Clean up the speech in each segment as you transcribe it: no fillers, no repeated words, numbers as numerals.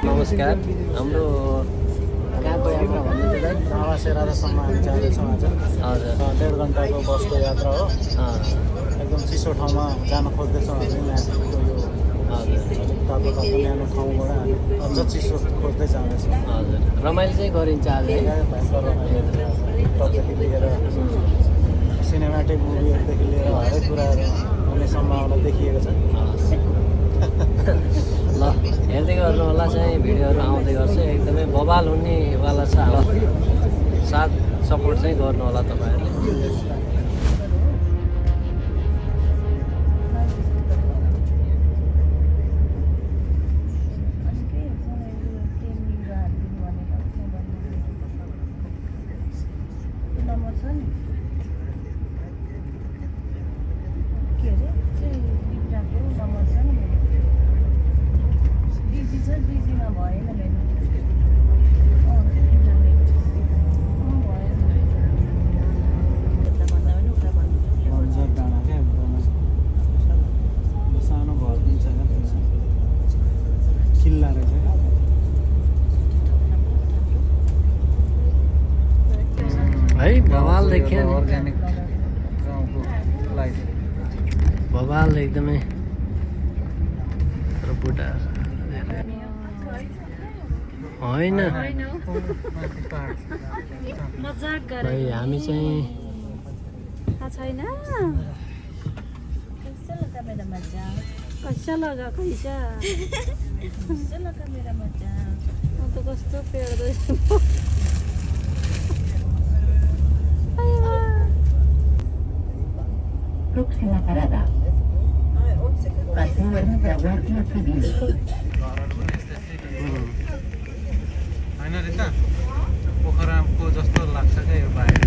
नमस्कार हाम्रो कहाँको यात्रा भन्नुहुन्छ दाइ? सेरासम्म हामी जाँदैछौँ आज। हजुर 1.5 घन्टाको बसको यात्रा हो। एकदम चिसो ठाउँमा जान खोज्दैछौँ हामी। माथिको यो हजुर अलिक तातो तातो न्यानो ठाउँबाट हामी अझ चिसो खोज्दै जाँदैछौँ। हजुर रमाइलो चाहिँ गरिन्छ आज है। भयङ्कर रमाइलो टपदेखि लिएर सिनेमेटिक मुभीहरूदेखि लिएर हरेक कुराहरू हुने सम्भावना देखिएको छ। ल हेर्दै गर्नु होला चाहिँ भिडियोहरू आउँदै गर्छ एकदमै बवाल हुनेवाला छ। साथ सपोर्ट चाहिँ गर्नु होला तपाईँहरूले। है बवाल देखियो नि अर्ग्यानिक गाउँको लाइफ बवाल एकदमै तर बुढा होइन भाइ हामी चाहिँ कैसा लगा कैसा लगा मेरा मजा तो कस्तो पेड्दै Próxima parada. Paseo de Guardia Civil. होइन रिता पोखराको जस्तो लाग्छ क्या यो बाहिर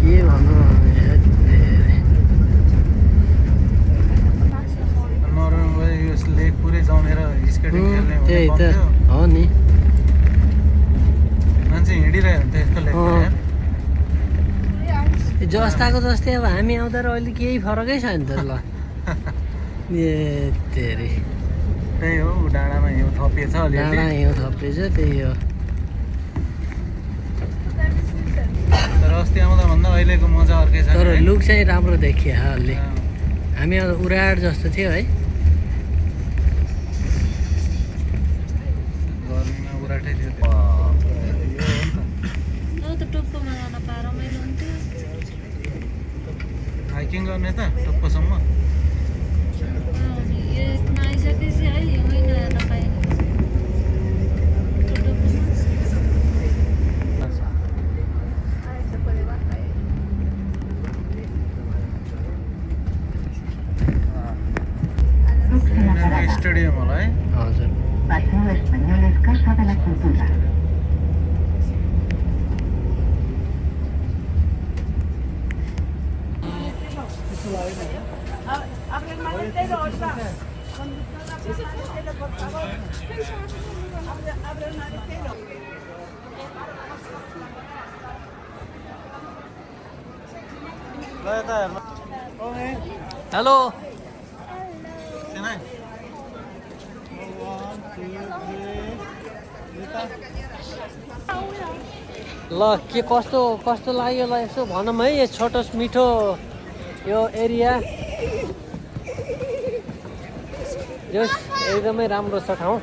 के भन्नु नर्वे यो लेक पुरै जमेर स्केटिङ खेल्ने त्यही त हो नि मान्छे हिँडिरह्यो भने त यस्तो लेक जस्ताको जस्तै अब हामी आउँदा र अहिले केही फरकै छैन त ल ए तेरी त्यही हो डाँडामा हिउँ थपिएछ डाँडा अलिअलि हिउँ थपेछ त्यही हो। तर अस्ति आउँदा भन्दा अहिलेको मजा अर्कै छ तर नि है? लुक चाहिँ राम्रो देखियो अलि हामी आउँदा उराड जस्तो थियो है। गर्मीमा उराटै थियो टुप्पोमा जान पाएर रमाइलो हुन्थ्यो। हाइकिङ गर्ने त टुप्पोसम्म यसमा आइसकेपछि है हिउँै नहेर्न पाइने स्टेडियम होला है। हजुर Paseo Españoles Casa de la Cultura. Hello ल के कस्तो कस्तो लाग्यो ल यसो भनौँ है यो छोटो मिठो यो एरिया यो एकदमै राम्रो छ ठाउँ।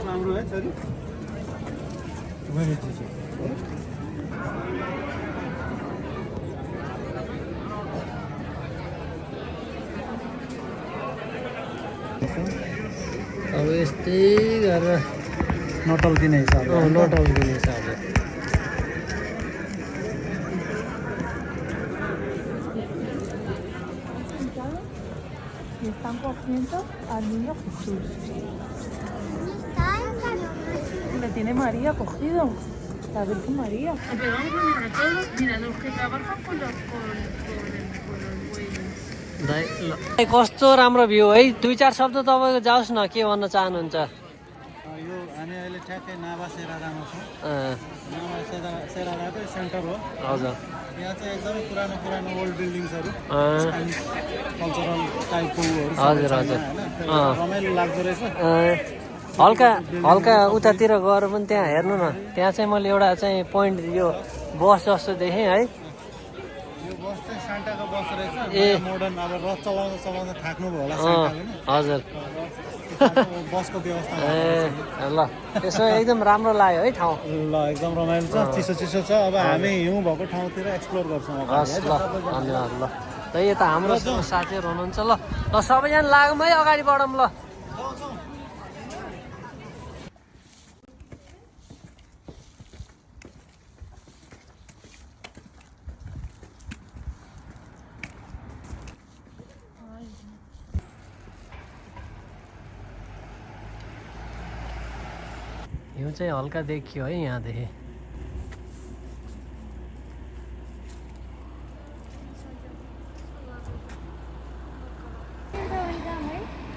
राम्रो है छोरी अब यस्तै गरेर नटल्किने हिसाबले नटल्किने हिसाबले Están cogiendo al niño Jesús. Le tiene María cogido. La Virgen María. Pero vamos a mirar a todos. Mira, los que trabajan con los bueyes. दाइ ल कस्तो राम्रो भ्यू है। 2-4 शब्द तपाईँको जाओस् न के भन्न चाहनुहुन्छ? हामी अहिले ठ्याक्कै नाभा सेराडामा छौँ। अँ, नाभा सेराडाकै सेन्टर हो। हजुर यहाँ चाहिँ एकदमै पुरानो पुरानो ओल्ड बिल्डिङ्सहरू अँ, स्पेनिस कल्चरल टाइपको उयोहरू हजुर, सबै हजुर। छन् होइन। अँ। रमाइलो लाग्दो रहेछ। अँ, हल्का हल्का उतातिर गएर पनि त्यहाँ हेर्नु न, त्यहाँ चाहिँ मैले एउटा चाहिँ पोइन्ट यो बस जस्तो देखेँ है। यो बस चाहिँ सान्टाको बस रहेछ। ए। नयाँ मोडर्न अब रथ चलाउँदा चलाउँदा थाक्नुभयो होला अँ, सान्टा पनि। हजुर बसको व्यवस्था ए ल त्यसो एकदम राम्रो लाग्यो है ठाउँ। ल एकदम रमाइलो छ, चिसो चिसो छ। अब हामी हिउँ भएको ठाउँतिर एक्सप्लोर गर्छौँ अब हस् ल धन्यवाद ल। ल यता हाम्रो साथीहरू हुनुहुन्छ ल ल सबैजना लागौँ है अगाडि बढौँ ल। हिउँ चाहिँ हल्का देखियो है यहाँदेखि।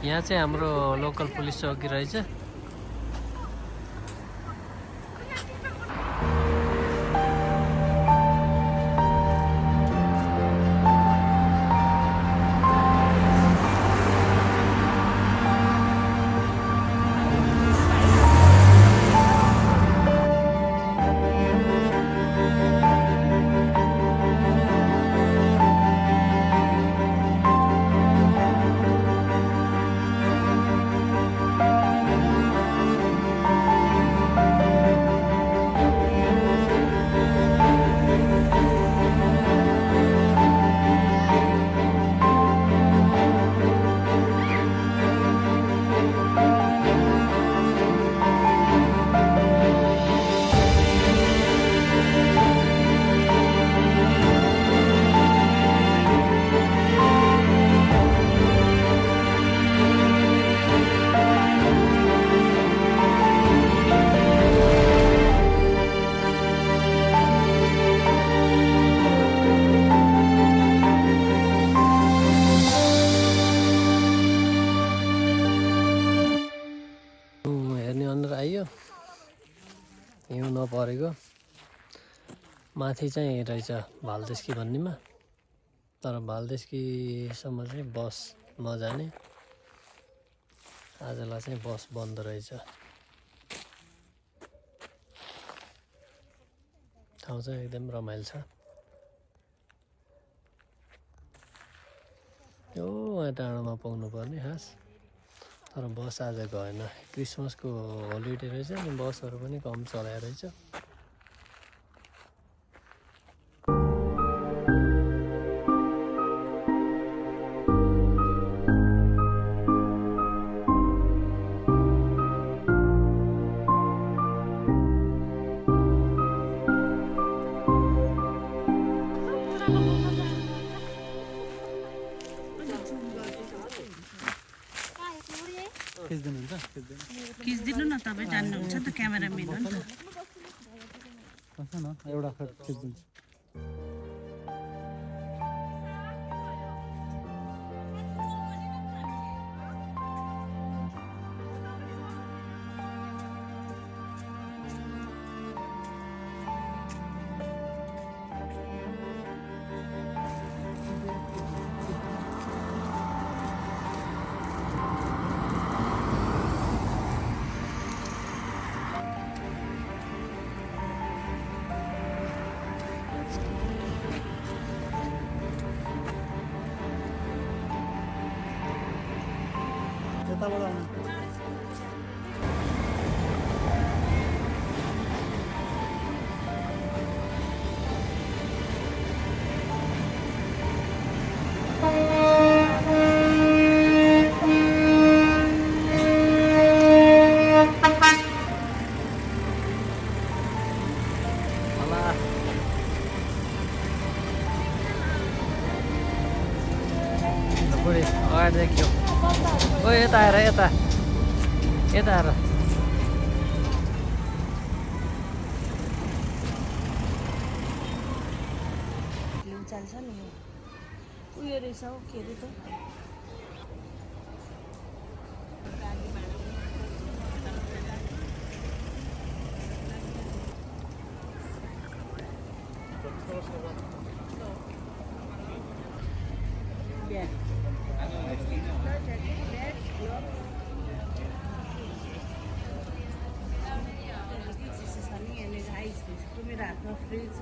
यहाँ चाहिँ हाम्रो लोकल पुलिस चौकी रहेछ। हिउँ नपरेको माथि चाहिँ रहेछ भालदेस्की भन्नेमा, तर भालदेस्कीसम्म चाहिँ बस नजाने। आजलाई चाहिँ बस बन्द रहेछ। ठाउँ चाहिँ एकदम रमाइलो छ। यो यहाँ डाँडामा पाउनु पर्ने खास, तर बस आज गएन। क्रिसमसको होलिडे रहेछ अनि बसहरू पनि कम चलाएर रहेछ। खिचिदिनु न, तपाईँ जान्नुहुन्छ त क्यामेराम्यान हो नि त। एउटा खिचिदिन्छु। यताबाट आउनु। अगाडि देखियो। ओ यता आएर यता आएर चाल्छ नि उयो रहेछ हौ, के अरे त मेरो हातमा फ्रिज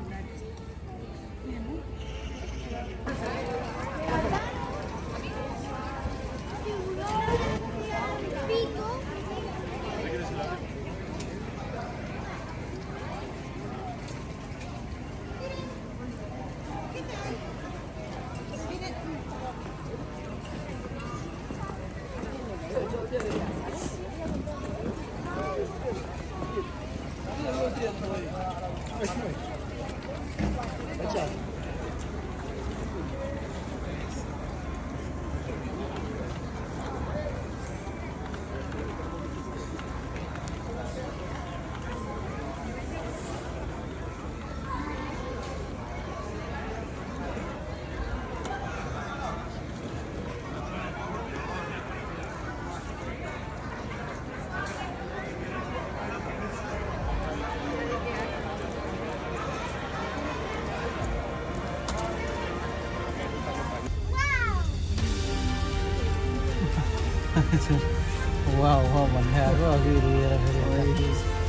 वाउ भन्ने खाएको अघि लिएर फेरि